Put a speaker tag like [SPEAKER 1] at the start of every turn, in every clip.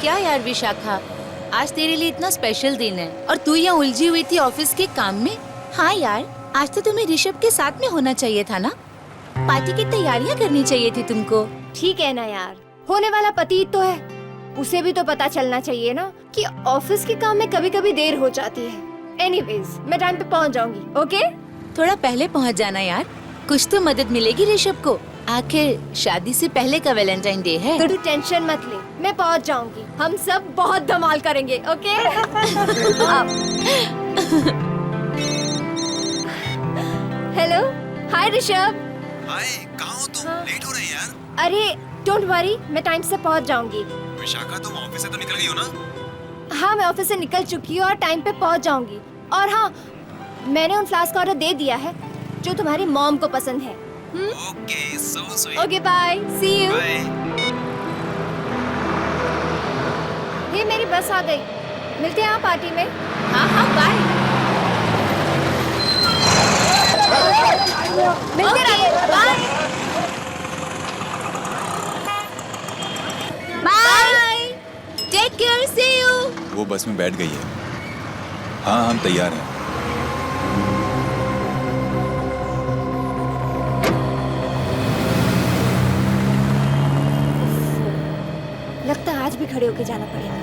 [SPEAKER 1] क्या यार विशाखा, आज तेरे लिए इतना स्पेशल दिन है और तू यहाँ उलझी हुई थी ऑफिस के काम में। हाँ यार, आज तो तुम्हें ऋषभ के साथ में होना चाहिए था ना, पार्टी की तैयारियाँ करनी चाहिए थी तुमको।
[SPEAKER 2] ठीक है ना यार, होने वाला पति तो है, उसे भी तो पता चलना चाहिए ना कि ऑफिस के काम में कभी कभी देर हो जाती है। एनीवेज, मैं टाइम पे पहुंच जाऊंगी। ओके?
[SPEAKER 1] थोड़ा पहले पहुँच जाना यार, कुछ तो मदद मिलेगी ऋषभ को। आखिर शादी से पहले का वैलेंटाइन डे है।
[SPEAKER 2] तो तू टेंशन मत ले, मैं पहुंच जाऊंगी। हम सब बहुत धमाल करेंगे। ओके? हेलो, हाय ऋषभ।
[SPEAKER 3] हाय, कहाँ हो तुम? लेट हो रही है यार।
[SPEAKER 2] अरे डोंट वरी, मैं टाइम से पहुंच जाऊंगी।
[SPEAKER 3] विशाखा, तुम ऑफिस से तो निकल गई हो ना?
[SPEAKER 2] हाँ, मैं ऑफिस से निकल चुकी हूँ और टाइम पे पहुंच जाऊंगी। और हाँ, मैंने उन फ्लास्क का ऑर्डर दे दिया है जो तुम्हारी मॉम को पसंद है।
[SPEAKER 3] Okay, so sweet.
[SPEAKER 2] Okay, bye, see you.
[SPEAKER 3] Bye.
[SPEAKER 2] ये मेरी बस आ गई, मिलते हैं पार्टी में।
[SPEAKER 1] हाँ हाँ बाय।
[SPEAKER 2] मिलते रहिए, bye
[SPEAKER 1] bye, take care, see you.
[SPEAKER 3] वो बस में बैठ गई है। हाँ, हम तैयार हैं।
[SPEAKER 2] लगता है आज भी खड़े होके जाना पड़ेगा।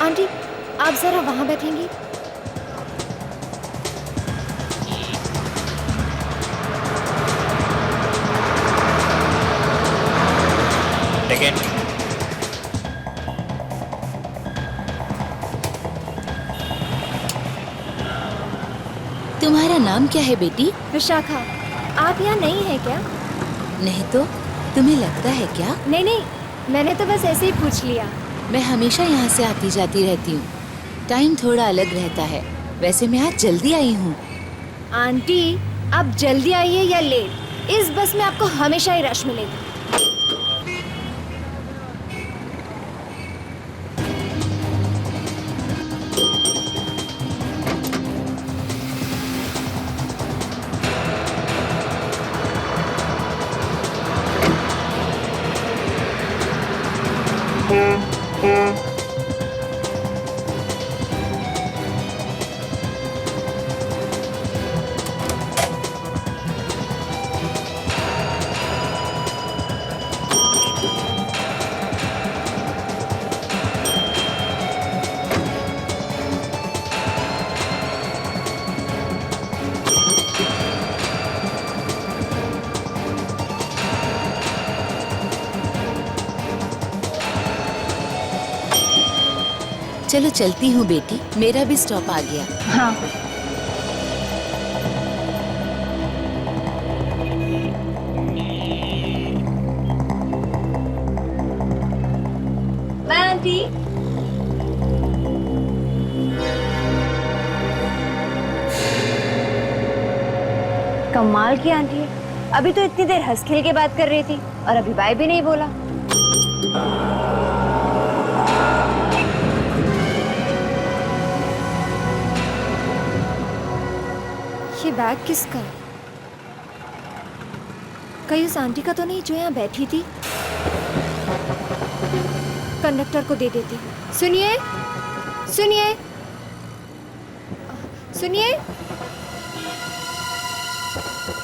[SPEAKER 2] आंटी, आप जरा वहां बैठेंगी?
[SPEAKER 3] टिकट।
[SPEAKER 1] तुम्हारा नाम क्या है बेटी?
[SPEAKER 2] विशाखा। आप यहाँ नहीं है क्या?
[SPEAKER 1] नहीं तो तुम्हें लगता है क्या?
[SPEAKER 2] नहीं नहीं, मैंने तो बस ऐसे ही पूछ लिया।
[SPEAKER 1] मैं हमेशा यहाँ से आती जाती रहती हूँ, टाइम थोड़ा अलग रहता है। वैसे मैं आज जल्दी आई हूँ।
[SPEAKER 2] आंटी, आप जल्दी आइए या लेट, इस बस में आपको हमेशा ही रश मिलेगा।
[SPEAKER 1] चलो चलती हूँ बेटी, मेरा भी स्टॉप आ गया।
[SPEAKER 2] हाँ। Bye aunty. कमाल की आंटी है, अभी तो इतनी देर हंस खेल के बात कर रही थी और अभी बाय भी नहीं बोला। ये बैग किसका है? कहीं उस आंटी का तो नहीं जो यहाँ बैठी थी? कंडक्टर को दे देती। सुनिए, सुनिए, सुनिए।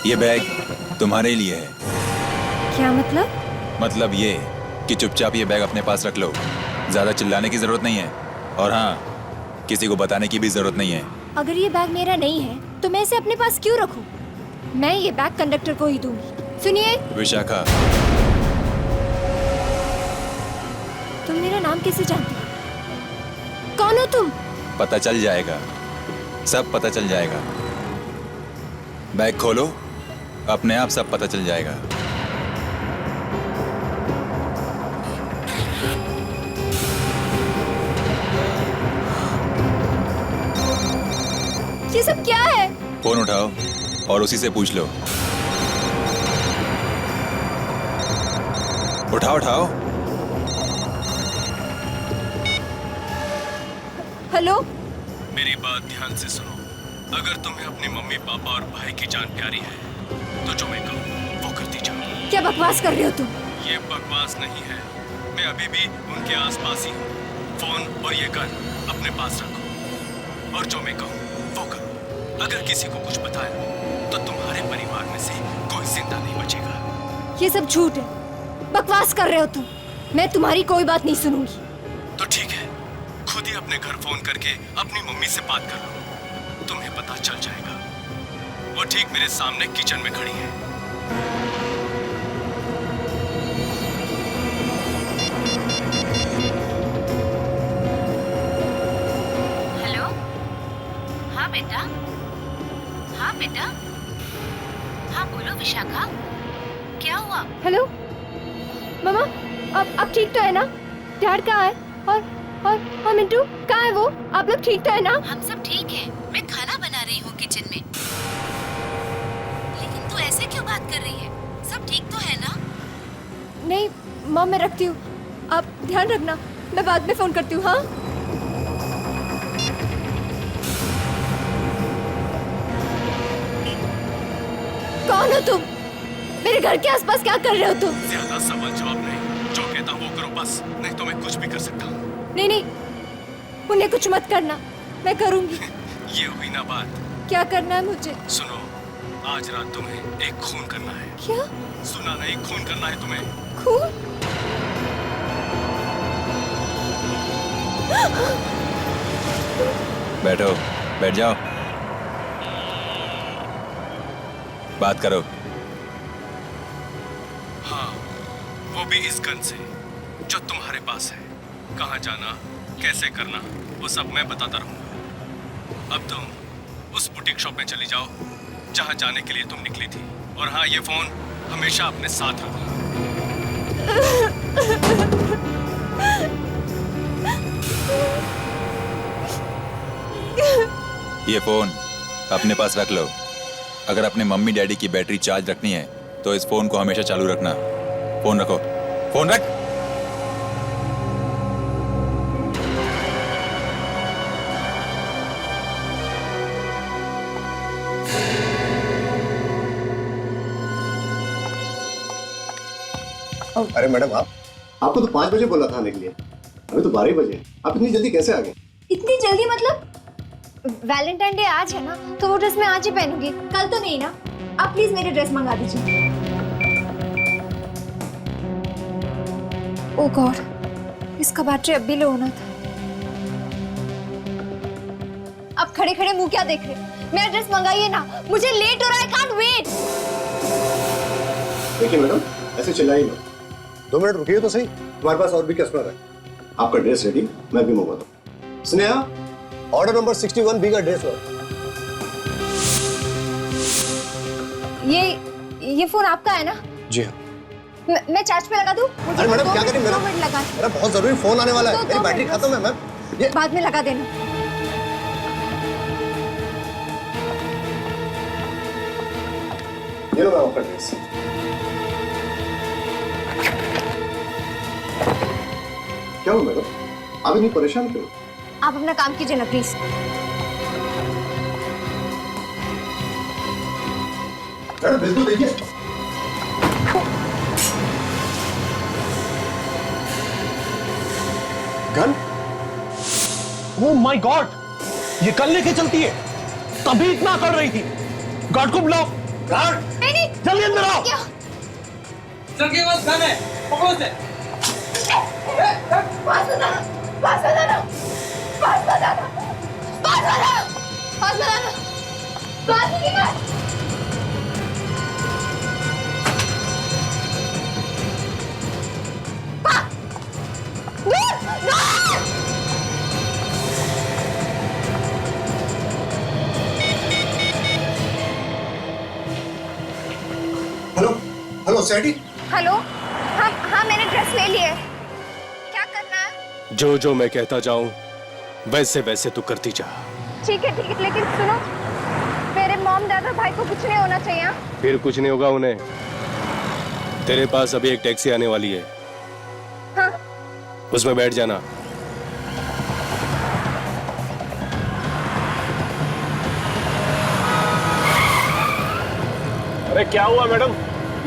[SPEAKER 3] ये बैग तुम्हारे लिए है।
[SPEAKER 2] क्या मतलब?
[SPEAKER 3] मतलब ये कि चुपचाप ये बैग अपने पास रख लो। ज्यादा चिल्लाने की जरूरत नहीं है, और हाँ, किसी को बताने की भी जरूरत नहीं है।
[SPEAKER 2] अगर ये बैग मेरा नहीं है तो मैं इसे अपने पास क्यों रखूं? मैं ये बैग कंडक्टर को ही दूंगी। सुनिए।
[SPEAKER 3] विशाखा,
[SPEAKER 2] तुम मेरा नाम कैसे जानती हो? कौन हो तुम?
[SPEAKER 3] पता चल जाएगा, सब पता चल जाएगा। बैग खोलो, अपने आप सब पता चल जाएगा।
[SPEAKER 2] ये सब क्या है?
[SPEAKER 3] फोन उठाओ और उसी से पूछ लो। उठाओ उठाओ।
[SPEAKER 2] हेलो।
[SPEAKER 4] मेरी बात ध्यान से सुनो। अगर तुम्हें अपनी मम्मी पापा और भाई की जान प्यारी है तो जो मैं कहूँ वो करती जाओ।
[SPEAKER 2] क्या बकवास कर रहे हो तुम?
[SPEAKER 4] ये बकवास नहीं है, मैं अभी भी उनके आसपास ही हूँ। फोन और ये गन अपने पास रखो और जो मैं कहूँ वो करो। अगर किसी को कुछ बताया तो तुम्हारे परिवार में से कोई जिंदा नहीं बचेगा।
[SPEAKER 2] ये सब झूठ है, बकवास कर रहे हो तुम। मैं तुम्हारी कोई बात नहीं सुनूंगी।
[SPEAKER 4] तो ठीक है, खुद ही अपने घर फोन करके अपनी मम्मी से बात कर लो, तुम्हें पता चल जाएगा। वो ठीक मेरे सामने किचन में खड़ी है।
[SPEAKER 1] हेलो। हाँ बेटा। हाँ बेटा। हाँ बोलो विशाखा, क्या हुआ?
[SPEAKER 2] हेलो मामा, आप ठीक तो है ना? डैड कहाँ है? और मिंटू कहाँ है? वो आप लोग ठीक तो है ना?
[SPEAKER 1] हम सब ठीक है, मैं खाना बना रही हूँ किचन में। लेकिन तू ऐसे क्यों बात कर रही है? सब ठीक तो है ना?
[SPEAKER 2] नहीं मॉम, मैं रखती हूँ, आप ध्यान रखना, मैं बाद में फोन करती हूँ। हाँ कौन हो तुम? मेरे घर के आसपास क्या कर रहे हो तुम?
[SPEAKER 4] ज्यादा सवाल जवाब नहीं, जो कहता हूँ वो करो बस, नहीं तो मैं कुछ भी कर सकता हूँ।
[SPEAKER 2] नहीं, उन्हें कुछ मत करना, मैं करूँगी।
[SPEAKER 4] ये हुई ना बात।
[SPEAKER 2] क्या करना है मुझे?
[SPEAKER 4] सुनो, आज रात तुम्हें एक खून करना है।
[SPEAKER 2] क्या
[SPEAKER 4] सुना नहीं, खून करना है तुम्हें।
[SPEAKER 2] खून?
[SPEAKER 3] बैठो, बैठ जाओ, बात करो।
[SPEAKER 4] हाँ, वो भी इस गन से जो तुम्हारे पास है। कहाँ जाना, कैसे करना, वो सब मैं बताता रहूंगा। अब तुम उस बुटीक शॉप में चली जाओ जहाँ जाने के लिए तुम निकली थी। और हाँ, ये फोन हमेशा अपने साथ रखो।
[SPEAKER 3] ये फोन अपने पास रख लो। अगर अपने मम्मी डैडी की बैटरी चार्ज रखनी है तो इस फोन को हमेशा चालू रखना। फोन रखो, फोन रख।
[SPEAKER 5] अरे मैडम, आपको तो 5 बजे बोला था आने के लिए, अभी तो 12 बजे। आप इतनी जल्दी कैसे आ गए?
[SPEAKER 2] इतनी जल्दी मतलब? वैलेंटाइन डे आज है ना, तो वो ड्रेस मैं आज ही पहनूंगी, कल तो नहीं ना। आप प्लीज मेरी ड्रेस मंगा दीजिए। ओह गॉड, इसका बैटरी अब भी लो होना था। अब खड़े खड़े मुंह क्या देख रहे? मेरा ड्रेस मंगाइए ना, मुझे लेट हो रहा है, आई कांट वेट।
[SPEAKER 5] देखिए मैडम, ऐसे चिल्लाइए मत, 2 मिनट रुकिए तो सही, तुम्हारे पास और भी कस्टमर है। आपका ड्रेस रेडी, मैं भी मंगवाता हूँ। स्नेहा, ऑर्डर नंबर 61 बी का ड्रेस हो।
[SPEAKER 2] ये फोन आपका है ना?
[SPEAKER 5] जी हाँ।
[SPEAKER 2] मैं चार्ज पे लगा दूं? मुझे
[SPEAKER 5] अरे मैडम,
[SPEAKER 2] 2
[SPEAKER 5] क्या
[SPEAKER 2] मिनट-
[SPEAKER 5] करें?
[SPEAKER 2] 2 मिनट लगा।
[SPEAKER 5] मेरा बहुत जरूरी फोन आने वाला है, मेरी बैटरी खत्म है मैम। ये
[SPEAKER 2] बाद में लगा देना।
[SPEAKER 5] ये लो मैम आपका ड्रेस। क्या हुआ मैडम, आप इतनी परेशान क्यों?
[SPEAKER 2] आप अपना काम कीजिए ना प्लीज।
[SPEAKER 5] मैडम बिल्कुल देखिए। गन?
[SPEAKER 6] ओह माय गॉड, ये कल लेके चलती है, तभी इतना कर रही थी। गार्ड को बुलाओ। गार्ड,
[SPEAKER 2] नहीं,
[SPEAKER 6] जल्दी अंदर आओ।
[SPEAKER 2] क्या?
[SPEAKER 7] सर के पास गन है, पकड़ो उसे।
[SPEAKER 2] पास बताना, पास बताना, पास बताना, पास बताना, पास बताना, पास की बात।
[SPEAKER 5] Hello hello सैडी।
[SPEAKER 2] हेलो, हाँ मैंने ड्रेस ले ली है। क्या करना है?
[SPEAKER 4] जो जो मैं कहता जाऊं वैसे वैसे तू करती जा।
[SPEAKER 2] ठीक है, लेकिन सुनो, मेरे मॉम डैड और भाई को कुछ नहीं होना चाहिए। हाँ?
[SPEAKER 4] फिर कुछ नहीं होगा उन्हें। तेरे पास अभी एक टैक्सी आने वाली है,
[SPEAKER 2] हाँ।
[SPEAKER 4] उसमें बैठ जाना।
[SPEAKER 6] अरे क्या हुआ मैडम,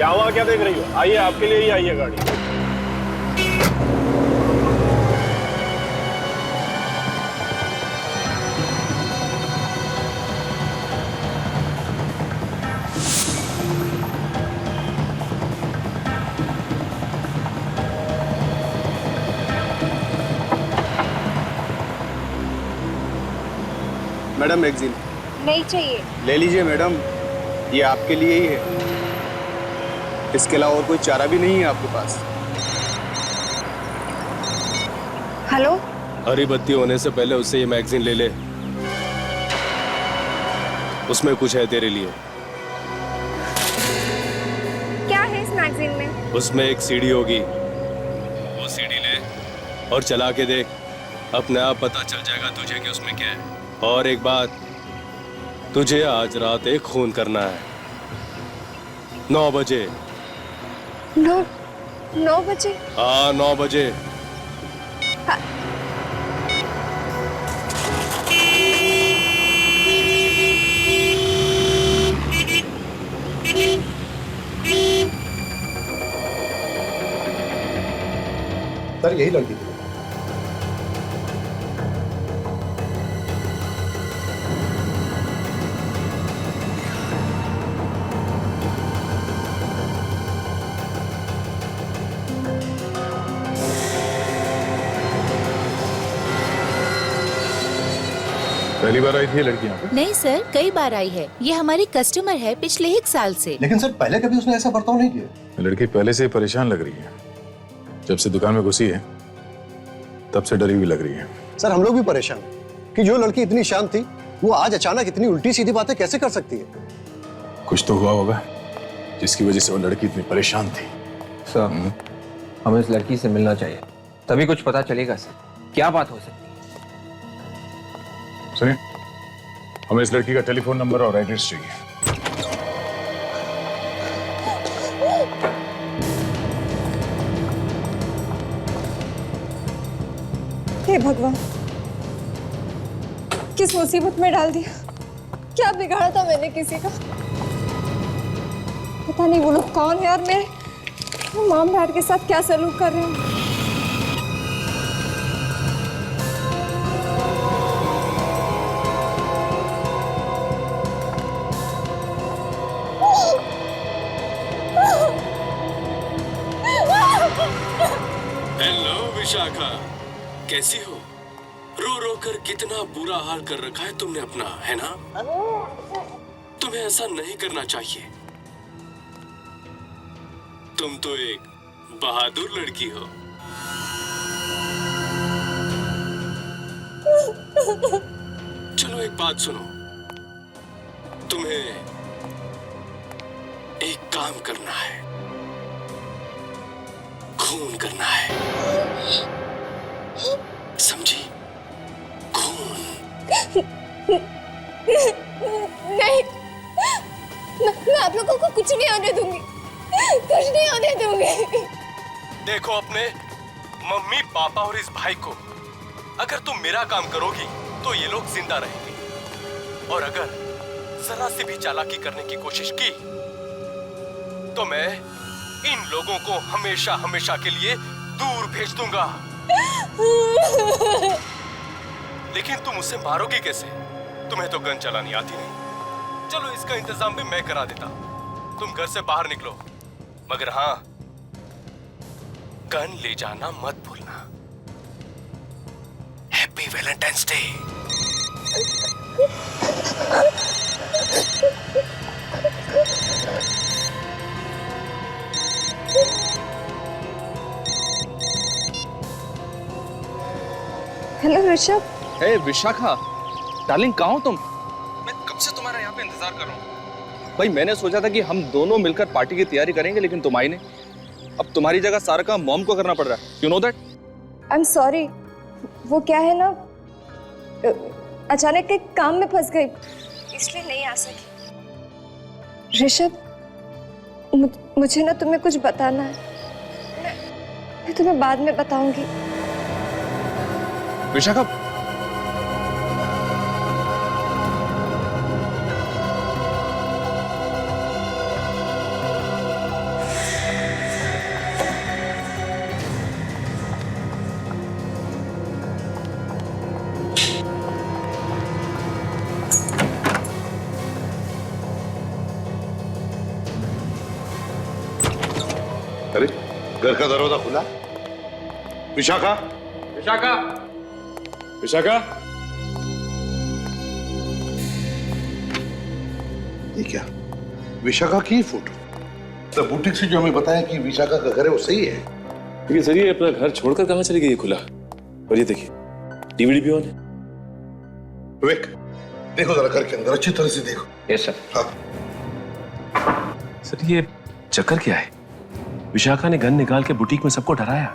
[SPEAKER 6] यहाँ क्या देख रही हो? आइए, आपके लिए ही आई है गाड़ी।
[SPEAKER 8] मैडम मैगजीन
[SPEAKER 2] नहीं चाहिए।
[SPEAKER 8] ले लीजिए मैडम, ये आपके लिए ही है। इसके अलावा और कोई चारा भी नहीं है आपके पास।
[SPEAKER 2] हेलो,
[SPEAKER 4] हरी बत्ती होने से पहले उससे ये मैगजीन ले ले, उसमें कुछ है तेरे लिए।
[SPEAKER 2] क्या है इस मैगजीन में?
[SPEAKER 4] उसमें एक सीडी होगी, वो सीडी ले और चला के देख, अपने आप पता चल जाएगा तुझे कि उसमें क्या है। और एक बात, तुझे आज रात एक खून करना है 9 बजे।
[SPEAKER 2] 9 बजे?
[SPEAKER 4] हाँ 9 बजे।
[SPEAKER 5] सर यही लड़की थी।
[SPEAKER 3] पहली बार आई थी ये लड़की यहाँ पे?
[SPEAKER 1] नहीं सर, कई बार आई है। ये हमारी कस्टमर है पिछले 1 साल से।
[SPEAKER 5] लेकिन सर पहले कभी उसने ऐसा बर्ताव नहीं किया।
[SPEAKER 3] लड़की पहले से ही परेशान लग रही है। जब से दुकान में घुसी है तब से डरी हुई लग रही है।
[SPEAKER 5] सर हम लोग भी परेशान हैं कि जो लड़की इतनी शांत थी वो आज अचानक इतनी उल्टी सीधी बातें कैसे कर सकती है।
[SPEAKER 3] कुछ तो हुआ होगा जिसकी वजह से वो लड़की इतनी परेशान थी।
[SPEAKER 9] सर, हमें इस लड़की से मिलना चाहिए, तभी कुछ पता चलेगा सर, क्या बात हो सकती है।
[SPEAKER 3] सुनिए, हमें इस लड़की का टेलीफोन नंबर और एड्रेस चाहिए।
[SPEAKER 2] हे भगवान, किस मुसीबत में डाल दिया। क्या बिगाड़ा था मैंने किसी का? पता नहीं वो लोग कौन है और मेरे मॉम डैड के साथ क्या सलूक कर रहे हैं।
[SPEAKER 4] हेलो विशाखा, कैसी हो? रो रो कर कितना बुरा हाल कर रखा है तुमने अपना, है ना? तुम्हें ऐसा नहीं करना चाहिए। तुम तो एक बहादुर लड़की हो। चलो एक बात सुनो, तुम्हें एक काम करना है, खून करना है, समझी? खून।
[SPEAKER 2] नहीं, मैं आप लोगों को कुछ नहीं होने दूंगी, कुछ नहीं होने दूंगी।
[SPEAKER 4] देखो अपने मम्मी पापा और इस भाई को, अगर तुम मेरा काम करोगी तो ये लोग जिंदा रहेंगे, और अगर जरा सी भी चालाकी करने की कोशिश की तो मैं इन लोगों को हमेशा हमेशा के लिए दूर भेज दूंगा। लेकिन तुम उसे मारोगी कैसे? तुम्हें तो गन चलानी आती नहीं। चलो इसका इंतजाम भी मैं करा देता। तुम घर से बाहर निकलो, मगर हाँ, गन ले जाना मत भूलना। Happy Valentine's day.
[SPEAKER 2] Hello Rishabh.
[SPEAKER 9] Hey Vishakha, darling कहाँ हो तुम? मैं कब से तुम्हारा यहाँ पे इंतजार कर रहा हूँ। भाई मैंने सोचा था कि हम दोनों मिलकर पार्टी की तैयारी करेंगे, लेकिन तुम आई नहीं। अब तुम्हारी जगह सारा काम मॉम को करना पड़ रहा है। You know that?
[SPEAKER 2] I am sorry, वो क्या है ना, अचानक एक काम में फंस गई, इसलिए नहीं आ सकी। ऋषभ, मुझे ना तुम्हें कुछ बताना है। मैं तुम्हें बाद में बताऊंगी।
[SPEAKER 9] विशाखा,
[SPEAKER 10] घर का दरवाजा खुला? विशाखा,
[SPEAKER 4] विशाखा,
[SPEAKER 10] विशाखा, ये क्या? विशाखा की फोटो? तो बुटीक से जो हमें बताया कि विशाखा का घर है वो सही है?
[SPEAKER 11] लेकिन सर ये अपना घर छोड़कर कहाँ चली गई है खुला? और ये देखिए डीवीडी भी ऑन है।
[SPEAKER 10] विवेक, देखो जरा घर के अंदर अच्छी तरह से देखो।
[SPEAKER 9] Yes sir.
[SPEAKER 10] हाँ।
[SPEAKER 11] सर ये चक्कर क्या है? विशाखा ने गन निकाल के बुटीक में सबको डराया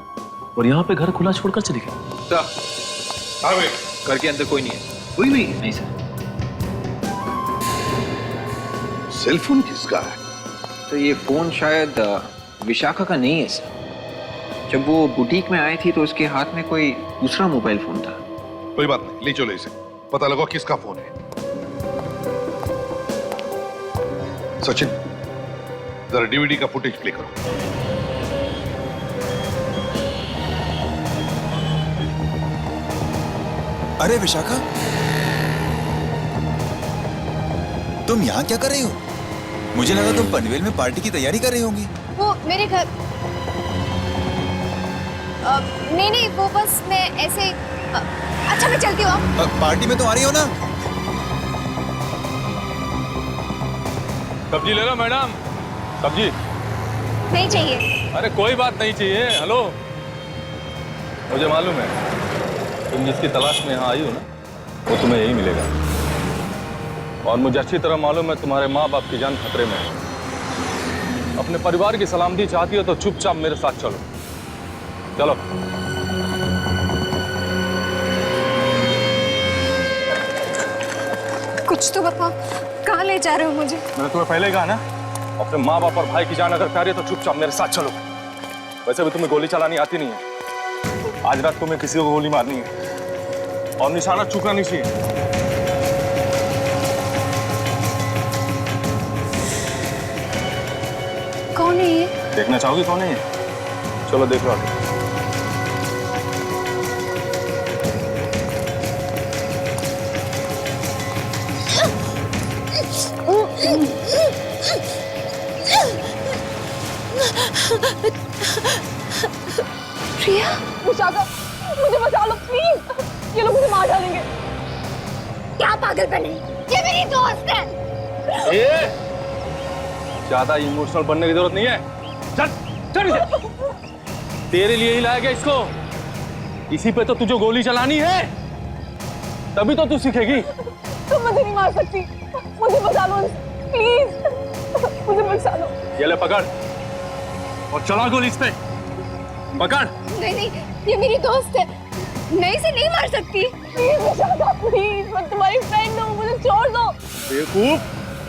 [SPEAKER 11] और यहाँ पे घर खुला छोड़कर चली गई।
[SPEAKER 8] सर,
[SPEAKER 10] हाँ विवेक,
[SPEAKER 8] घर के अंदर कोई नहीं है।
[SPEAKER 10] कोई नहीं है?
[SPEAKER 8] नहीं सर।
[SPEAKER 10] सेलफोन किसका है?
[SPEAKER 8] तो ये फोन शायद विशाखा का नहीं है सर। जब वो बुटीक में आई थी तो उसके हाथ में कोई दूसरा मोबाइल फोन था।
[SPEAKER 10] कोई बात नहीं, ले चलो इसे, पता लगा किसका फोन है। सचिन, जरा डीवीडी का फुटेज प्ले करो।
[SPEAKER 3] अरे विशाखा, तुम यहाँ क्या कर रही हो? मुझे लगा तुम पनवेल में पार्टी की तैयारी कर रही होंगी।
[SPEAKER 2] वो मेरे घर नहीं, वो बस मैं ऐसे अच्छा मैं चलती हूँ।
[SPEAKER 3] पार्टी में तो आ रही हो ना?
[SPEAKER 4] सब्जी ले लो मैडम, सब्जी।
[SPEAKER 2] नहीं चाहिए।
[SPEAKER 4] अरे कोई बात नहीं चाहिए। हेलो, मुझे मालूम है तुम जिसकी तलाश में यहाँ आई हो ना, वो तुम्हें यही मिलेगा। और मुझे अच्छी तरह मालूम है तुम्हारे माँ बाप की जान खतरे में है। अपने परिवार की सलामती चाहती हो तो चुपचाप मेरे साथ चलो। चलो।
[SPEAKER 2] कुछ तो बताओ, कहाँ ले जा रहे हो मुझे?
[SPEAKER 4] मैंने तुम्हें पहले कहा ना, अपने माँ बाप और भाई की जान अगर प्यारी है तो चुपचाप मेरे साथ चलो। वैसे भी तुम्हें गोली चलानी आती नहीं है। आज रात तुम्हें किसी को गोली मारनी है और निशाना चूकना नहीं चाहिए।
[SPEAKER 2] कौन है ये?
[SPEAKER 4] देखना चाहोगी कौन है ये? चलो देख लो आगे।
[SPEAKER 2] प्रिया,
[SPEAKER 12] विशाखा, मुझे बचा लो प्लीज। ये लोग मुझे मार डालेंगे।
[SPEAKER 2] क्या पागलपन है? ये मेरी दोस्त है।
[SPEAKER 4] ज्यादा इमोशनल बनने की जरूरत नहीं है। चल चल इसे। तेरे लिए ही लाया गया इसको। इसी पे तो तुझे गोली चलानी है, तभी तो तू सीखेगी।
[SPEAKER 12] तुम मुझे नहीं मार सकती। मुझे बचा लो प्लीज। मुझे बचा लो।
[SPEAKER 4] ये ले पकड़ और चला गोली इस पे। पकड़।
[SPEAKER 2] नहीं, ये मेरी दोस्त है। मैं इसे नहीं मार सकती।
[SPEAKER 12] प्लीज विशाखा, प्लीज, मैं तुम्हारी फ्रेंड हूँ, मुझे छोड़ दो।
[SPEAKER 4] बेवकूफ,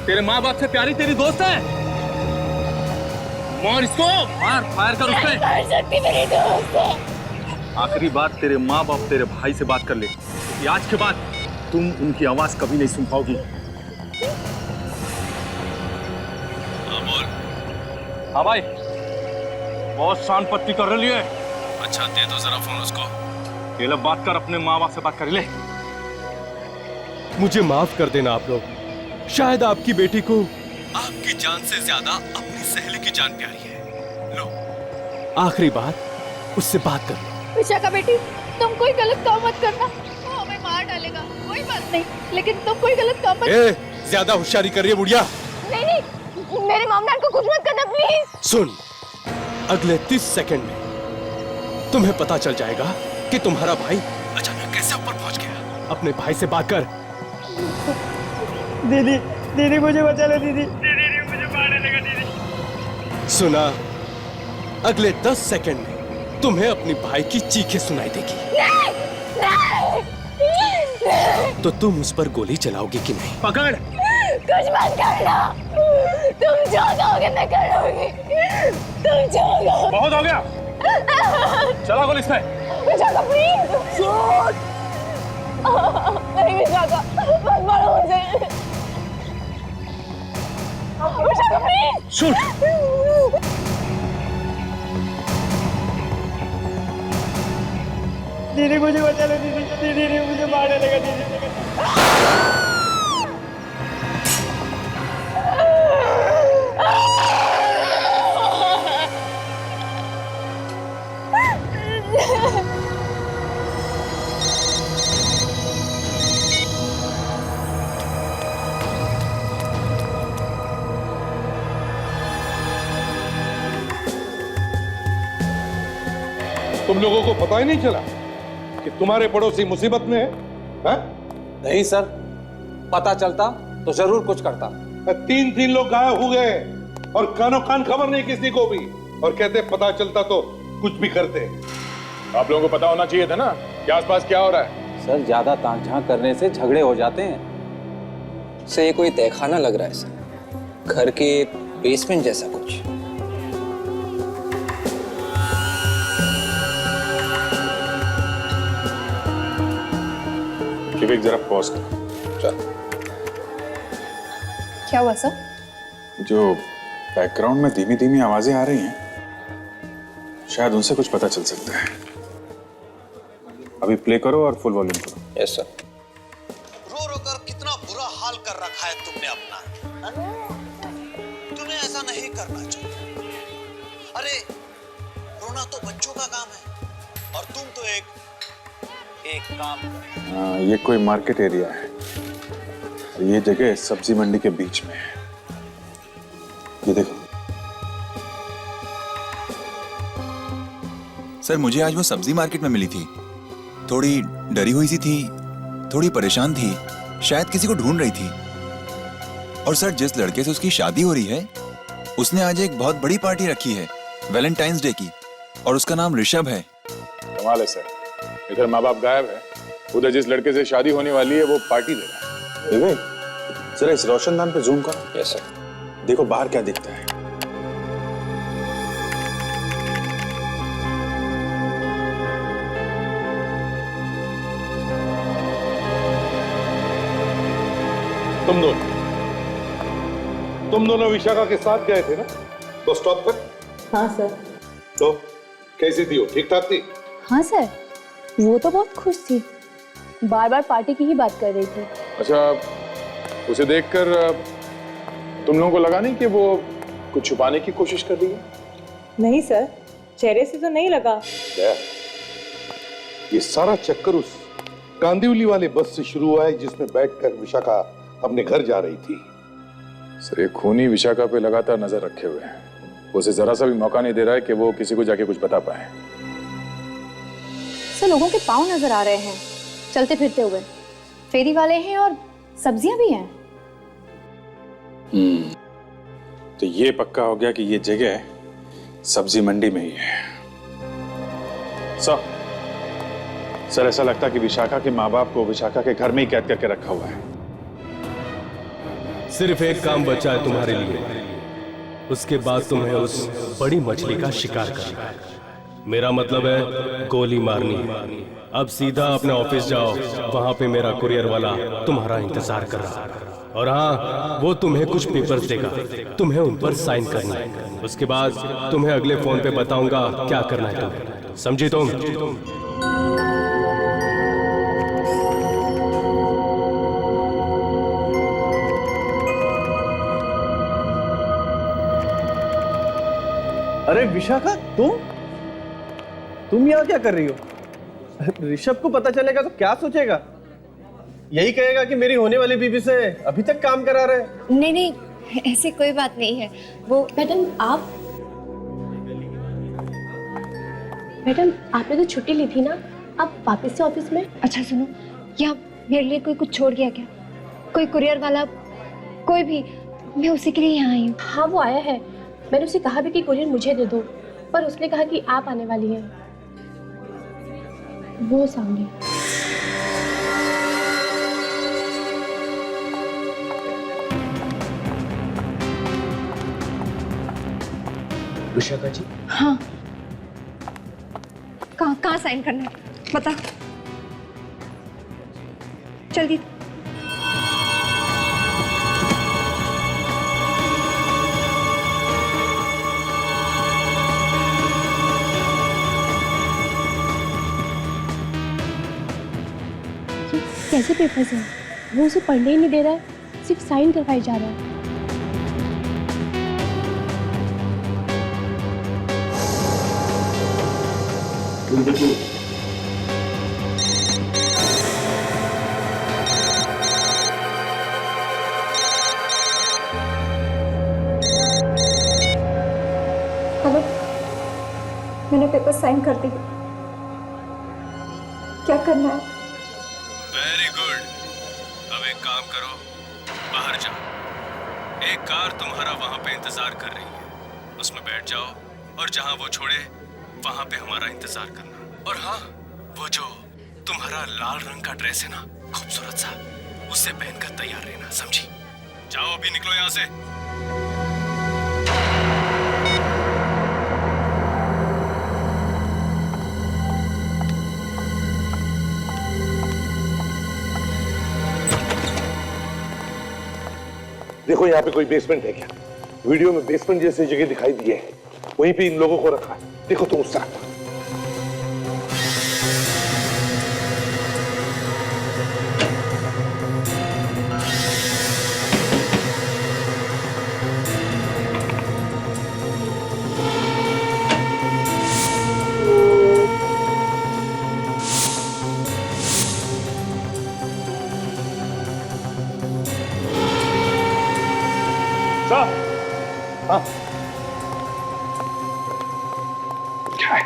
[SPEAKER 4] तेरे माँ बाप से प्यारी तेरी दोस्त है। मार इसको, मार, फायर कर उस पे।
[SPEAKER 12] मार सकती, मेरी दोस्त है।
[SPEAKER 4] आखिरी बात तेरे माँ बाप तेरे भाई से बात कर ले कि आज के बाद तुम उनकी आवाज कभी नहीं सुन पाओगी। हाँ बोल। हाँ भाई, बहुत शान पत्ती कर रही है। अच्छा दे दो जरा फोन उसको। ये लो बात कर, अपने माँ बाप से बात कर ले।
[SPEAKER 6] मुझे माफ कर देना आप लोग। शायद आपकी बेटी को
[SPEAKER 4] आपकी जान से ज्यादा अपनी सहेली की जान प्यारी है। लो
[SPEAKER 6] आखिरी बात उससे बात कर लो।
[SPEAKER 12] विशाखा बेटी, तुम कोई गलत काम मत करना। वो हमें मार डालेगा, कोई बात नहीं, लेकिन तुम कोई गलत काम मत।
[SPEAKER 6] ज्यादा होशियारी कर रही है बुढ़िया।
[SPEAKER 12] नहीं, मेरे मामला को कुछ मत करना प्लीज।
[SPEAKER 6] सुन, अगले 30 सेकंड में तुम्हें पता चल जाएगा कि तुम्हारा भाई
[SPEAKER 4] अचानक कैसे ऊपर पहुंच गया।
[SPEAKER 6] अपने भाई से बात कर।
[SPEAKER 7] दीदी, दीदी मुझे बचा लो दीदी। दीदी मुझे मारने लगा दीदी।
[SPEAKER 6] सुना, अगले 10 सेकंड में तुम्हें अपनी भाई की चीखें सुनाई देगी। तो तुम उस पर गोली चलाओगी कि नहीं?
[SPEAKER 4] पकड़।
[SPEAKER 12] कुछ मत करना। तुम जो कहोगे मैं करूंगी। तुम जो कहोगे।
[SPEAKER 4] बहुत हो गया, चला गोली इस पे।
[SPEAKER 12] विशाखा प्लीज। नहीं विशाखा, मत मारो मुझे। विशाखा प्लीज।
[SPEAKER 4] शूट।
[SPEAKER 7] दीदी मुझे बचा लो दीदी। दीदी मुझे मारने लगा दीदी।
[SPEAKER 10] तुम लोगों को पता ही नहीं चला कि तुम्हारे पड़ोसी मुसीबत में है?
[SPEAKER 13] नहीं सर, पता चलता तो जरूर कुछ करता।
[SPEAKER 10] 3 लोग गायब हो गए और कानो कान खबर नहीं किसी को भी, और कहते पता चलता तो कुछ भी करते।
[SPEAKER 3] आप लोगों को पता होना चाहिए था ना कि आसपास क्या हो रहा है।
[SPEAKER 13] सर ज्यादा ताक झांक करने से झगड़े हो जाते हैं।
[SPEAKER 8] सर ये कोई तहखाना लग रहा है सर, घर के बेसमेंट जैसा कुछ।
[SPEAKER 3] विवेक जरा पॉज कर। चल।
[SPEAKER 2] क्या हुआ सर?
[SPEAKER 3] जो बैकग्राउंड में धीमी धीमी आवाजें आ रही हैं, शायद उनसे कुछ पता चल सकता है। अभी प्ले करो और फुल वॉल्यूम करो।
[SPEAKER 8] Yes sir.
[SPEAKER 14] रो रो कर कितना बुरा हाल कर रखा है तुमने अपना। तुम्हें ऐसा नहीं करना चाहिए। अरे रोना तो बच्चों का काम है और तुम तो एक काम कर।
[SPEAKER 3] ये कोई मार्केट एरिया है। ये जगह सब्जी मंडी के बीच में है। ये देखो। सर मुझे आज वो सब्जी मार्केट में मिली थी। थोड़ी डरी हुई सी थी, थोड़ी परेशान थी, शायद किसी को ढूंढ रही थी। और सर जिस लड़के से उसकी शादी हो रही है, उसने आज एक बहुत बड़ी पार्टी रखी है वैलेंटाइंस डे की, और उसका नाम ऋषभ है।
[SPEAKER 15] कमाल है सर, इधर माँ बाप गायब है, उधर जिस लड़के से शादी होने वाली है वो पार्टी दे रहा है।
[SPEAKER 3] विवेक जरा इस रोशनदान पे जूम करो।
[SPEAKER 8] Yes sir.
[SPEAKER 3] देखो बाहर क्या दिखता है।
[SPEAKER 10] तुम दोनों विशाखा के साथ गए थे ना बस स्टॉप तक?
[SPEAKER 12] हाँ सर।
[SPEAKER 10] तो कैसी थी वो? ठीक ठाक थी?
[SPEAKER 12] हाँ सर, वो तो बहुत खुश थी, बार बार पार्टी की ही बात कर रही थी।
[SPEAKER 15] अच्छा, उसे देखकर तुम लोगों को लगा नहीं कि वो कुछ छुपाने की कोशिश कर रही है?
[SPEAKER 16] नहीं सर, चेहरे से तो नहीं लगा।
[SPEAKER 10] ये सारा चक्कर उस कांदिवली वाले बस से शुरू हुआ है जिसमें बैठकर विशाखा अपने घर जा रही थी।
[SPEAKER 15] सर ये खूनी विशाखा पे लगातार नजर रखे हुए हैं, उसे जरा सा भी मौका नहीं दे रहा है कि वो किसी को जाके कुछ बता पाए।
[SPEAKER 12] सर लोगों के पाँव नजर आ रहे हैं चलते फिरते हुए, फेरी वाले हैं और सब्जियां भी हैं।
[SPEAKER 3] तो ये पक्का हो गया कि ये जगह सब्जी मंडी में ही है। सर ऐसा लगता है कि विशाखा के माँ बाप को विशाखा के घर में ही कैद करके रखा हुआ है।
[SPEAKER 4] सिर्फ एक काम बचा है तुम्हारे लिए, उसके बाद तुम्हें उस बड़ी मछली का शिकार करना है। मेरा मतलब है गोली मारनी। अब सीधा अपने ऑफिस जाओ, वहां पे मेरा कुरियर वाला तुम्हारा इंतजार कर रहा है। और हाँ, वो तुम्हें कुछ पेपर्स देगा, तुम्हें उन पर साइन करना है। उसके बाद तुम्हें अगले फोन पे बताऊंगा क्या करना है तुम्हें। समझी तुम?
[SPEAKER 6] अरे विशाखा, तुम यहाँ क्या कर रही हो? ऋषभ को पता चलेगा तो क्या सोचेगा? यही कहेगा कि मेरी होने वाली बीवी से अभी तक काम करा रहे।
[SPEAKER 2] नहीं नहीं, ऐसी कोई बात नहीं है। वो
[SPEAKER 12] मैडम आपने तो छुट्टी ली थी ना, अब वापस से ऑफिस में?
[SPEAKER 2] अच्छा सुनो, यहाँ मेरे लिए कोई कुछ छोड़ गया क्या? कोई कुरियर वाला, कोई भी? मैं उसी के लिए यहाँ आई हूँ।
[SPEAKER 12] हाँ वो आया है, मैंने उसे कहा भी कि कुरियर मुझे दे दो, पर उसने कहा कि आप आने वाली हैं। वो सामने।
[SPEAKER 11] विशाखा जी?
[SPEAKER 2] हाँ। कहाँ साइन करना है बता जल्दी।
[SPEAKER 12] कैसे पेपर्स हैं? वो उसे पढ़ने ही नहीं दे रहा है, सिर्फ साइन करवाई जा रहा है।
[SPEAKER 2] हेलो, मैंने पेपर साइन कर दी। क्या करना है?
[SPEAKER 4] Very good. अब एक काम करो, बाहर जाओ। एक कार तुम्हारा वहां पे इंतजार कर रही है, उसमें बैठ जाओ और जहां वो छोड़े वहां पे हमारा इंतजार करना। और हाँ, वो जो तुम्हारा लाल रंग का ड्रेस है ना, खूबसूरत सा, उससे पहनकर तैयार रहना, समझी? जाओ अभी निकलो यहाँ से।
[SPEAKER 10] देखो यहाँ पे कोई बेसमेंट है क्या? वीडियो में बेसमेंट जैसी जगह दिखाई दी है, वहीं पे इन लोगों को रखा है। देखो तुम उस तरफ।
[SPEAKER 15] हाँ क्या है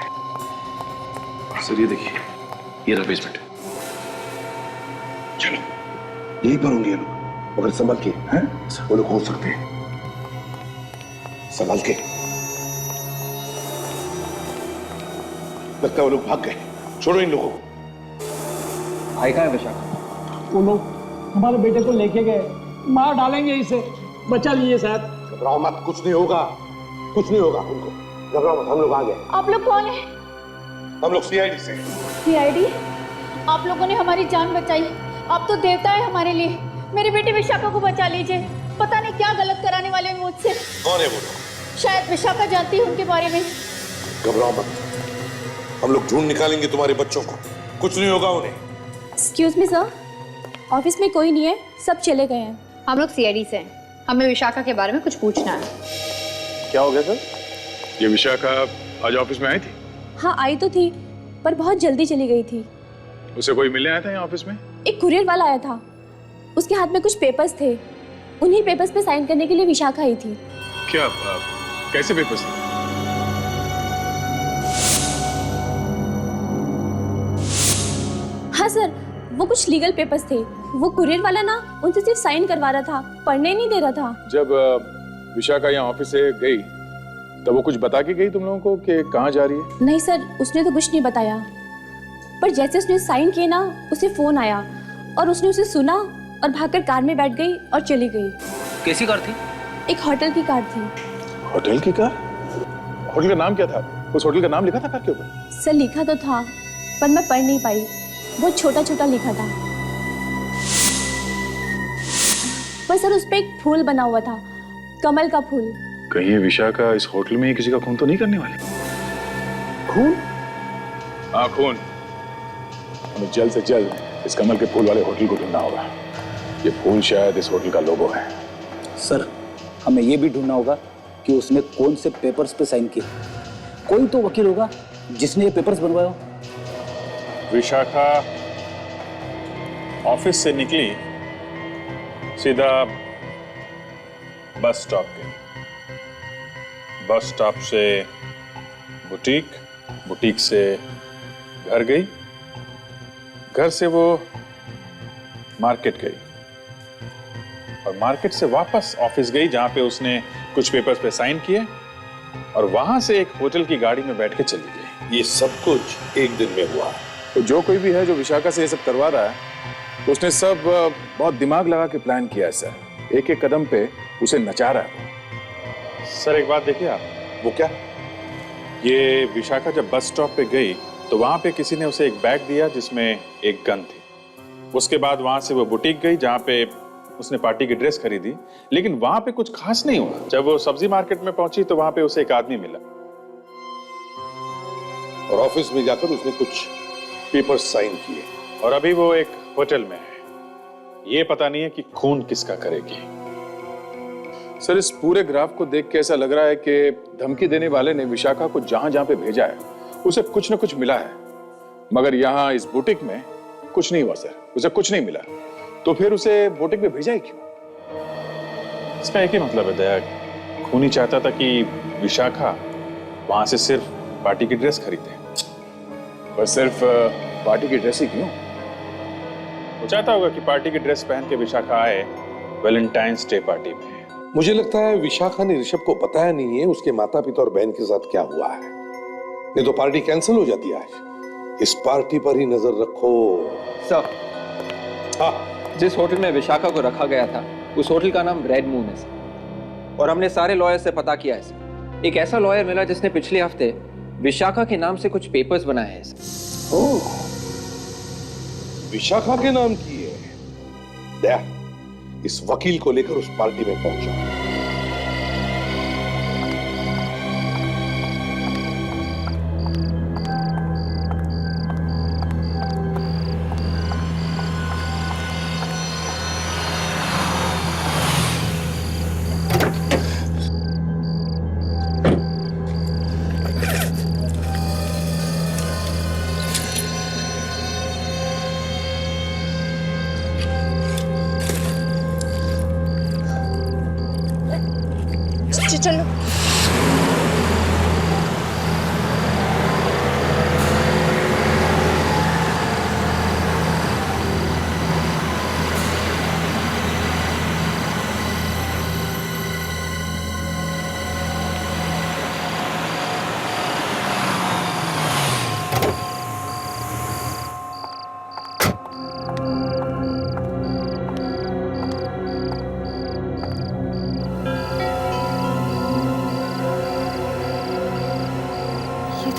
[SPEAKER 15] सर? ये देखिए, ये रहा बेसमेंट।
[SPEAKER 10] चलो यहीं पर होंगे ये लोग, मगर संभल के। हैं? वो लोग हो सकते हैं, संभल के। लगता है वो लोग भाग गए। छोड़ो इन लोगों को।
[SPEAKER 13] भाई कहाँ है विशाखा?
[SPEAKER 7] वो लोग हमारे बेटे को लेके गए, मार डालेंगे इसे, बचा लिए शायद।
[SPEAKER 10] घबराओ मत, कुछ नहीं होगा, कुछ नहीं होगा उनको। घबराओ मत, हम लोग आ गए।
[SPEAKER 12] आप लोग कौन है?
[SPEAKER 10] हम लोग सीआईडी से।
[SPEAKER 12] सीआईडी? आप लोगों ने हमारी जान बचाई, आप तो देवता है हमारे लिए। मेरी बेटी विशाखा को बचा लीजिए, पता नहीं क्या गलत कराने वाले हैं मुझसे।
[SPEAKER 10] कौन है वो लोग?
[SPEAKER 12] शायद विशाखा जानती है उनके बारे में।
[SPEAKER 10] घबराओ मत, हम लोग ढूंढ निकालेंगे तुम्हारे बच्चों को, कुछ नहीं होगा उन्हें।
[SPEAKER 17] एक्सक्यूज मी सर, ऑफिस में कोई नहीं है, सब चले गए हैं।
[SPEAKER 18] हम लोग सीआईडी से हैं, हमें विशाखा के बारे में कुछ पूछना है।
[SPEAKER 15] क्या हो गया सर? ये विशाखा आज ऑफिस में आई थी?
[SPEAKER 17] हाँ आई तो थी, पर बहुत जल्दी चली गई थी।
[SPEAKER 15] उसे कोई मिलने आया था यहाँ ऑफिस में?
[SPEAKER 17] एक कुरियर वाला आया था, उसके हाथ में कुछ पेपर्स थे, उन्हीं पेपर्स पे साइन करने के लिए विशाखा आई थी।
[SPEAKER 15] क्या कैसे पेपर्स थे?
[SPEAKER 17] हाँ सर, वो कुछ लीगल पेपर्स थे। वो कुरियर वाला ना उनसे सिर्फ साइन करवा रहा था, पढ़ने नहीं दे रहा था।
[SPEAKER 15] जब विशाखा यहाँ ऑफिस से गई तब वो कुछ बता के गई तुम लोगों को कि कहाँ जा रही है?
[SPEAKER 17] नहीं सर, उसने तो कुछ नहीं बताया, पर जैसे उसने साइन किए ना, उसे फोन आया और उसने उसे सुना और भागकर कार में बैठ गई और चली गई।
[SPEAKER 13] कैसी कार थी?
[SPEAKER 17] एक होटल की कार थी।
[SPEAKER 15] होटल की कार? होटल का नाम क्या था? उस होटल का नाम लिखा था कार के ऊपर?
[SPEAKER 17] सर लिखा तो था, पर मैं पढ़ नहीं पाई, बहुत छोटा छोटा लिखा था। पर सर उस पे एक फूल बना हुआ था, कमल का फूल।
[SPEAKER 15] कहीं विशाखा इस होटल में ही किसी का खून तो नहीं करने वाली? खून? हाँ खून। हमें जल्द से जल्द इस कमल के फूल वाले होटल को ढूंढना होगा। ये फूल शायद इस होटल का लोगो है।
[SPEAKER 13] सर हमें ये भी ढूंढना होगा कि उसने कौन से पेपर्स पे साइन किए। कोई तो वकील होगा जिसने ये पेपर्स बनवाया।
[SPEAKER 19] विशाखा ऑफिस से निकली, सीधा बस स्टॉप गई, बस स्टॉप से बुटीक, बुटीक से घर गई, घर से वो मार्केट गई और मार्केट से वापस ऑफिस गई जहां पे उसने कुछ पेपर्स पे साइन किए और वहां से एक होटल की गाड़ी में बैठ के चली गई।
[SPEAKER 10] ये सब कुछ एक दिन में हुआ।
[SPEAKER 15] तो जो कोई भी है जो विशाखा से ये सब करवा रहा है, तो उसने सब बहुत दिमाग लगा के प्लान किया है सर। एक एक कदम पे उसे नचा रहा है।
[SPEAKER 19] सर एक बात देखिए आप।
[SPEAKER 10] वो क्या?
[SPEAKER 19] ये विशाखा जब बस स्टॉप पे गई तो वहां पे किसी ने उसे एक बैग दिया जिसमें एक गन थी। उसके बाद वहां से वो बुटीक गई जहां पे उसने पार्टी की ड्रेस खरीदी, लेकिन वहां पे कुछ खास नहीं हुआ। जब वो सब्जी मार्केट में पहुंची तो वहां पे उसे एक आदमी मिला
[SPEAKER 10] और ऑफिस में जाकर उसने कुछ पेपर साइन किए
[SPEAKER 19] और अभी वो एक होटल में है। ये पता नहीं है कि खून किसका करेगी।
[SPEAKER 15] सर इस पूरे ग्राफ को देख के ऐसा लग रहा है कि धमकी देने वाले ने विशाखा को जहां जहां पे भेजा है उसे कुछ न कुछ मिला है, मगर यहाँ इस बुटीक में कुछ नहीं हुआ सर, उसे कुछ नहीं मिला। तो फिर उसे बुटीक में भेजा ही क्यों?
[SPEAKER 19] इसका एक ही मतलब है दया, खूनी चाहता था कि विशाखा वहां से सिर्फ पार्टी की ड्रेस खरीदे।
[SPEAKER 15] पर सिर्फ पार्टी की ड्रेस ही क्यों?
[SPEAKER 19] वो चाहता होगा कि पार्टी की ड्रेस पहन के विशाखा आए वैलेंटाइंस डे पार्टी में।
[SPEAKER 10] मुझे लगता है विशाखा ने ऋषभ को बताया नहीं है उसके माता पिता और बहन के साथ क्या हुआ है, नहीं तो पार्टी कैंसिल हो जाती है आज। इस पार्टी पर ही नजर रखो।
[SPEAKER 8] सर, जिस होटल में विशाखा को रखा गया था उस होटल का नाम रेड मून है सर, और हमने सारे लॉयर से पता किया है सर। एक ऐसा लॉयर मिला जिसने पिछले हफ्ते विशाखा के नाम से कुछ पेपर्स बनाए हैं सर।
[SPEAKER 10] ओह, विशाखा के नाम की है। दया, इस वकील को लेकर उस पार्टी में पहुंचा।
[SPEAKER 2] चलो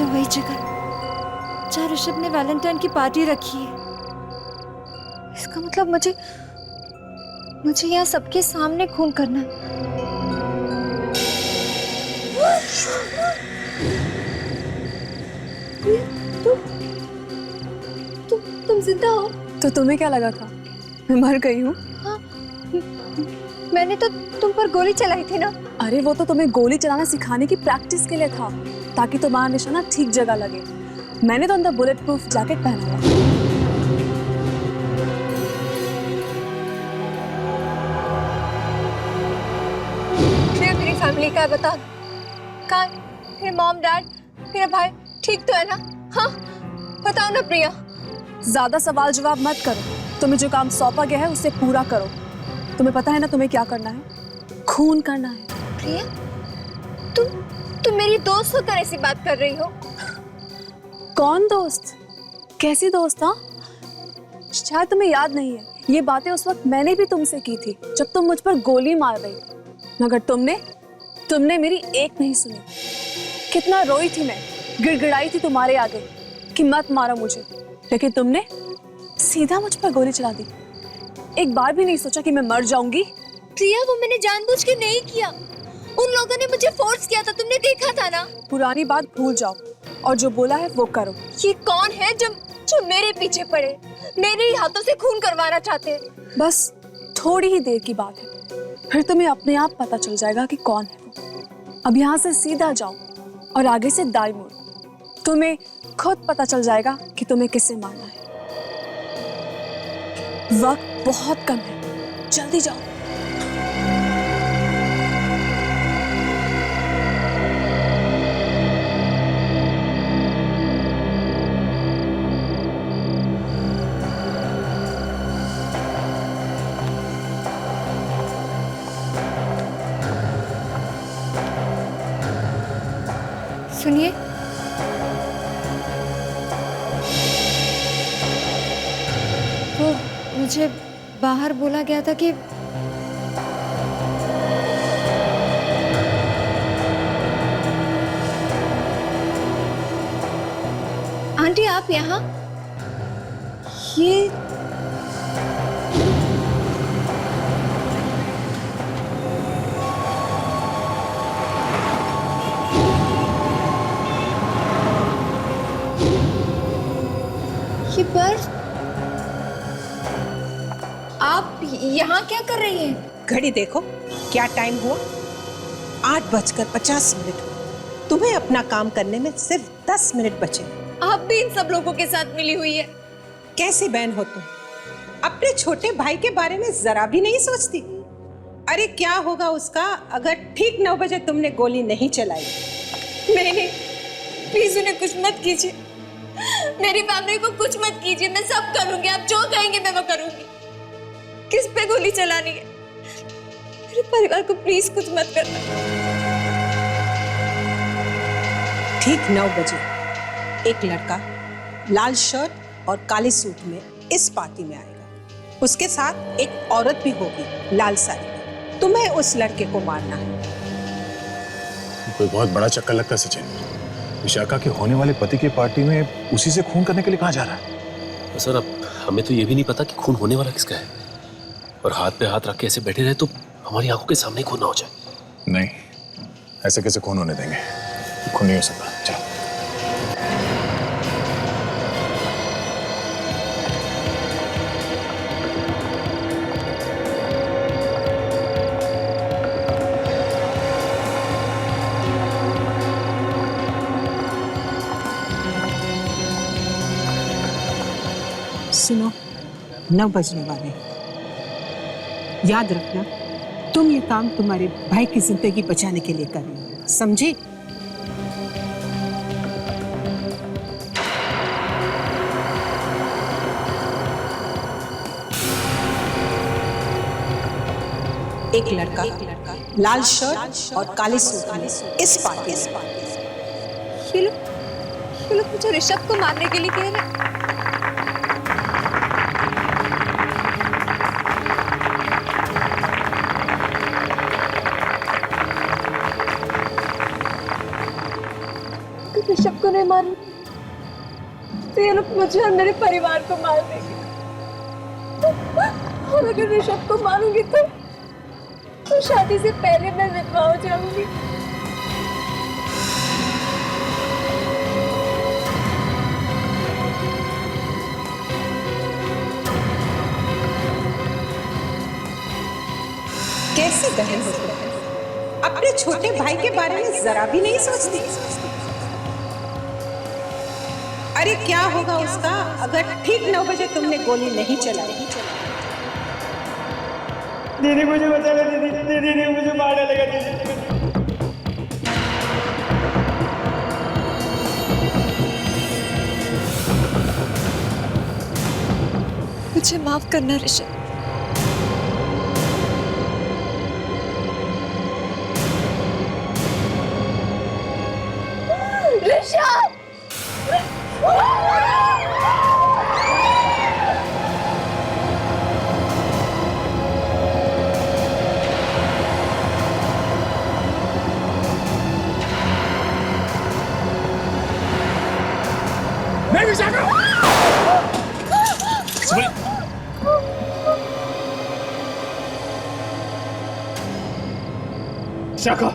[SPEAKER 2] वही जगह जहाँ ऋषभ ने वैलेंटाइन की पार्टी रखी है। इसका मतलब मुझे यहाँ सबके सामने खून करना है। तुम जिंदा हो?
[SPEAKER 16] तो तुम्हें क्या लगा था मैं मर गई हूँ?
[SPEAKER 2] हाँ, मैंने तो तुम पर गोली चलाई थी ना।
[SPEAKER 16] अरे वो तो तुम्हें गोली चलाना सिखाने की प्रैक्टिस के लिए था, ताकि तुम्हारा निशाना ठीक जगह लगे। मैंने तो अंदर बुलेट प्रूफ जैकेट पहना हुआ।
[SPEAKER 2] फिर तेरी फैमिली का बता, कहाँ? फिर मॉम डैड, मेरा भाई ठीक तो है ना? हाँ बताओ ना प्रिया।
[SPEAKER 16] ज्यादा सवाल जवाब मत करो, तुम्हें जो काम सौंपा गया है उसे पूरा करो। तुम्हें पता है ना तुम्हें क्या करना है? खून करना है।
[SPEAKER 2] प्रिया, तुम मेरी दोस्त होकर ऐसी बात कर रही हो?
[SPEAKER 16] कौन दोस्त? कैसी दोस्त? हाँ, शायद तुम्हें याद नहीं है, ये बातें उस वक्त मैंने भी तुमसे की थी जब तुम मुझ पर गोली मार रही थी, मगर तुमने मेरी एक नहीं सुनी। कितना रोई थी मैं, गिड़गिड़ाई थी तुम्हारे आगे कि मत मारो मुझे, लेकिन तुमने सीधा मुझ पर गोली चला दी। एक बार भी नहीं सोचा कि मैं मर जाऊंगी।
[SPEAKER 2] प्रिया, वो मैंने जानबूझ के नहीं किया, उन लोगों ने मुझे फोर्स किया था, तुमने देखा था ना।
[SPEAKER 16] पुरानी बात भूल जाओ और जो बोला है वो करो।
[SPEAKER 2] ये कौन है जो मेरे पीछे पड़े, मेरे ही हाथों से खून करवाना चाहते हैं?
[SPEAKER 16] बस थोड़ी ही देर की बात है, फिर तुम्हें अपने आप पता चल जाएगा कि कौन है वो। अब यहाँ से सीधा जाओ और आगे से दाईं मुड़, तुम्हें खुद पता चल जाएगा कि तुम्हें किसे मारना है। वक्त बहुत कम है, जल्दी जाओ।
[SPEAKER 2] सुनिए, वो मुझे बाहर बोला गया था कि आंटी आप यहाँ? ये बर्फ, आप यहाँ क्या कर रही हैं?
[SPEAKER 20] घड़ी देखो, क्या टाइम हुआ? 8:50 तुम्हें अपना काम करने में सिर्फ 10 मिनट बचे।
[SPEAKER 2] आप भी इन सब लोगों के साथ मिली हुई है।
[SPEAKER 20] कैसी बहन हो तुम? अपने छोटे भाई के बारे में जरा भी नहीं सोचती? अरे क्या होगा उसका अगर ठीक 9 बजे तुमने गोली नहीं चलाई?
[SPEAKER 2] नहीं, प्लीज उन्हें कुछ मत कीजिए, मेरी फैमिली को कुछ मत कीजिए, मैं सब करूंगी, आप जो कहेंगे मैं वो करूंगी। किस पे गोली चलानी है? मेरे परिवार को प्लीज कुछ मत करना।
[SPEAKER 20] ठीक 9 बजे एक लड़का लाल शर्ट और काले सूट में इस पार्टी में आएगा। उसके साथ एक औरत भी होगी लाल साड़ी में। तुम्हें उस लड़के को मारना है।
[SPEAKER 15] कोई बहुत बड़ा चक्कर लगता है सचिन। विशाखा के होने वाले पति की पार्टी में उसी से खून करने के लिए कहाँ जा रहा है?
[SPEAKER 11] सर अब हमें तो ये भी नहीं पता कि खून होने वाला किसका है, और हाथ पे हाथ रख के ऐसे बैठे रहे तो हमारी आंखों के सामने खून ना हो जाए।
[SPEAKER 15] नहीं, ऐसे कैसे खून होने देंगे? खून नहीं हो सकता। चलो।
[SPEAKER 20] सुनो, 9 बजने वाले हैं। याद रखना, तुम ये काम तुम्हारे भाई की जिंदगी बचाने के लिए कर रही हो, समझे? एक लड़का लाल शर्ट और काले सूट में इस पार्टी में।
[SPEAKER 2] ये लोग मुझे ऋषभ को मारने के लिए कह रहे हैं। ऋषभ को नहीं मारूं तो ये लोग मुझे और मेरे परिवार को मार देंगे। और अगर ऋषभ को मारूंगी तो शादी से पहले मैं विधवा हो जाऊंगी।
[SPEAKER 20] कैसी बहन हो तुम? अपने छोटे भाई के बारे में जरा भी नहीं सोचती। अरे क्या होगा उसका अगर ठीक 9 बजे तुमने गोली नहीं चलाई?
[SPEAKER 7] दीदी मुझे बचा लो, दीदी मुझे मारने लगा दीदी।
[SPEAKER 2] मुझे माफ करना ऋषभ। ऋषभ!
[SPEAKER 7] नहीं विशाखा! विशाखा,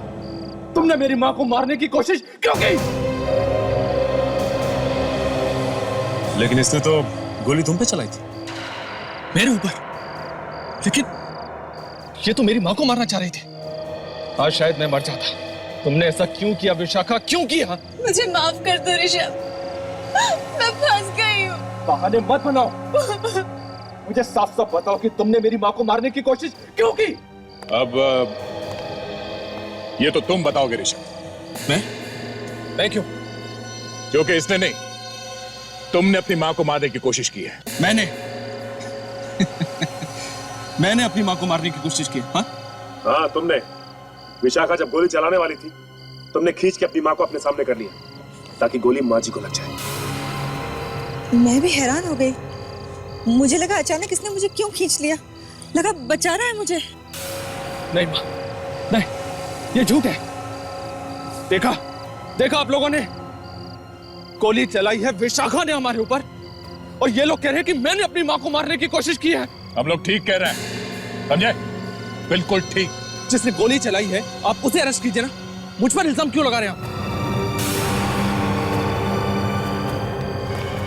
[SPEAKER 7] तुमने मेरी मां को मारने की कोशिश क्यों की?
[SPEAKER 11] लेकिन इसने तो गोली तुम पे चलाई थी।
[SPEAKER 9] मेरे ऊपर? लेकिन ये तो मेरी मां को मारना चाह रही थी। आज शायद मैं मर जाता। तुमने ऐसा क्यों किया विशाखा, क्यों किया?
[SPEAKER 2] मुझे माफ कर दो ऋषभ, मैं फंस गई हूँ।
[SPEAKER 9] बहाने मत बनाओ। मुझे साफ साफ बताओ कि तुमने मेरी मां को मारने की कोशिश क्यों की?
[SPEAKER 15] अब ये तो तुम बताओगे ऋषभ।
[SPEAKER 9] मैं क्यों?
[SPEAKER 15] क्योंकि इसने नहीं, तुमने अपनी मां को मारने की कोशिश की है।
[SPEAKER 9] मैंने अपनी मां को मारने की कोशिश की।
[SPEAKER 11] हाँ तुमने। विशाखा जब गोली चलाने वाली थी, तुमने खींच के अपनी मां को अपने सामने कर लिया ताकि गोली मां जी को लग जाए।
[SPEAKER 21] मैं भी हैरान हो गई। मुझे लगा अचानक इसने मुझे क्यों खींच लिया, लगा बचा रहा है मुझे।
[SPEAKER 9] नहीं मां, नहीं, ये झूठ है। देखा आप लोगों ने, गोली चलाई है विशाखा ने हमारे ऊपर, और ये लोग कह रहे हैं कि मैंने अपनी मां को मारने की कोशिश की है।
[SPEAKER 15] हम लोग ठीक कह रहे हैं, समझे? बिल्कुल ठीक।
[SPEAKER 9] जिसने गोली चलाई है आप उसे अरेस्ट कीजिए ना, मुझ पर इल्जाम क्यों लगा रहे हैं आप?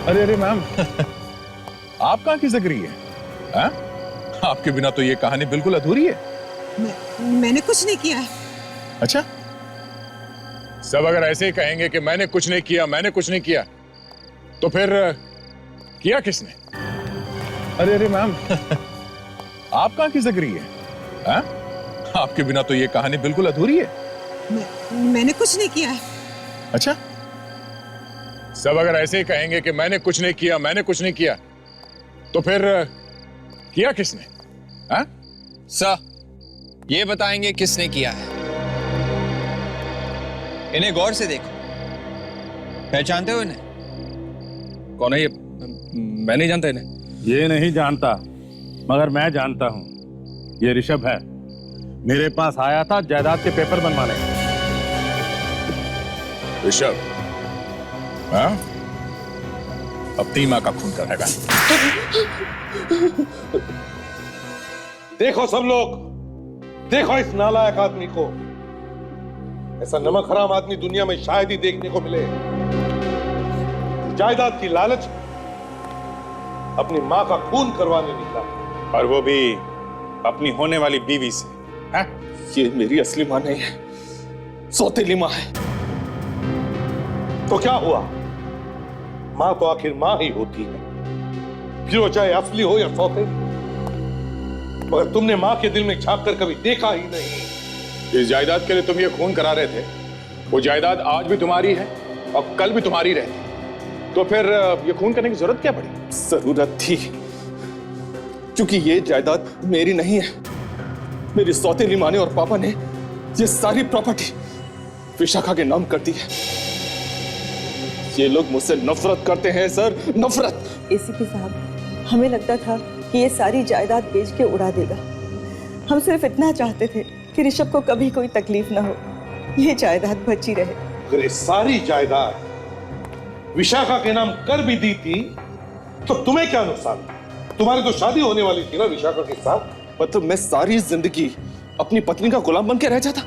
[SPEAKER 15] अरे मैम, आप कहाँ खिसक रही है? हाँ? आपके बिना तो ये कहानी बिल्कुल अधूरी है।
[SPEAKER 20] मैंने कुछ नहीं किया है।
[SPEAKER 15] अच्छा, सब अगर ऐसे ही कहेंगे कि मैंने कुछ नहीं किया, तो फिर किया किसने? अरे मैम, आप कहाँ खिसक रही है? हाँ? आपके बिना तो ये कहानी बिल्कुल अधूरी है।
[SPEAKER 20] मैंने कुछ नहीं किया है।
[SPEAKER 15] अच्छा, सब अगर ऐसे ही कहेंगे कि मैंने कुछ नहीं किया, मैंने कुछ नहीं किया, तो फिर किया किसने? हाँ?
[SPEAKER 8] सर, ये बताएंगे किसने किया है। इन्हें गौर से देखो, पहचानते हो इन्हें?
[SPEAKER 9] कौन है ये? मैं नहीं जानता इन्हें।
[SPEAKER 1] ये नहीं जानता, मगर मैं जानता हूं। ये ऋषभ है, मेरे पास आया था जायदाद के पेपर बनवाने।
[SPEAKER 15] ऋषभ, हाँ? अपनी मां का खून करेगा।
[SPEAKER 10] देखो सब लोग, देखो इस नालायक आदमी को। ऐसा नमक हराम आदमी दुनिया में शायद ही देखने को मिले। जायदाद की लालच अपनी मां का खून करवाने निकला,
[SPEAKER 19] और वो भी अपनी होने वाली बीवी से।
[SPEAKER 9] है? ये मेरी असली मां नहीं है, सौतेली मां है।
[SPEAKER 10] तो क्या हुआ? मां तो आखिर मां ही होती है, फिर वो चाहे असली हो या सौतेली। मगर तुमने मां के दिल में झांक कर कभी देखा ही नहीं।
[SPEAKER 15] इस जायदाद के लिए तुम ये खून करा रहे थे, वो जायदाद आज भी तुम्हारी है और कल भी तुम्हारी रहेगी, तो फिर ये खून करने की जरूरत क्या पड़ी?
[SPEAKER 9] जरूरत थी, क्योंकि ये जायदाद मेरी नहीं है। मेरी सौतेली माँ ने और पापा ने ये सारी प्रॉपर्टी विशाखा के नाम कर दी है। ये लोग मुझसे नफरत करते हैं सर, नफरत।
[SPEAKER 21] एसीपी साहब, हमें लगता था कि ये सारी जायदाद बेच के उड़ा देगा। हम सिर्फ इतना चाहते थे कि ऋषभ को कभी कोई तकलीफ ना हो, ये जायदाद बची रहे।
[SPEAKER 10] अगर ये सारी जायदाद विशाखा के नाम कर भी दी थी तो तुम्हें क्या नुकसान? तुम्हारी तो शादी होने वाली थी ना विशाखा के साथ।
[SPEAKER 9] मतलब मैं सारी जिंदगी अपनी पत्नी का गुलाम बन के रह जाता।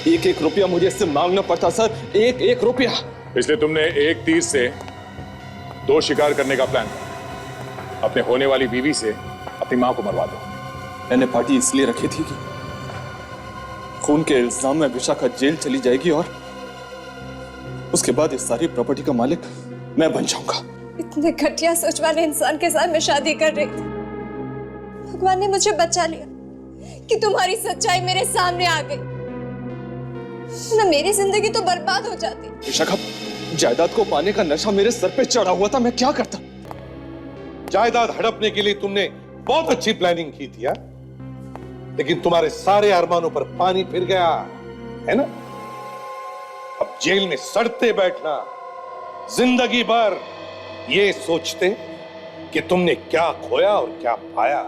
[SPEAKER 9] एक एक रुपया मुझे इससे मांगना पड़ता सर, एक एक रुपया।
[SPEAKER 15] इसलिए तुमने एक तीर से दो शिकार करने का प्लान किया। अपने होने वाली बीवी से अपनी मां को मरवा दो।
[SPEAKER 9] मैंने पार्टी इसलिए रखी थी कि खून के इल्जाम में विशाखा जेल चली जाएगी और उसके बाद इस सारी प्रॉपर्टी का मालिक मैं बन जाऊंगा।
[SPEAKER 2] इतने घटिया सोच वाले इंसान के साथ मैं शादी कर रही थी। भगवान ने मुझे बचा लिया कि तुम्हारी सच्चाई मेरे सामने आ गई, ना मेरी जिंदगी तो बर्बाद हो जाती।
[SPEAKER 9] विशाखा, जायदाद को पाने का नशा मेरे सर पे चढ़ा हुआ था, मैं क्या करता?
[SPEAKER 10] जायदाद हड़पने के लिए तुमने बहुत अच्छी प्लानिंग की थी, लेकिन तुम्हारे सारे अरमानों पर पानी फिर गया है ना। अब जेल में सड़ते बैठना, जिंदगी भर ये सोचते कि तुमने क्या खोया और क्या पाया।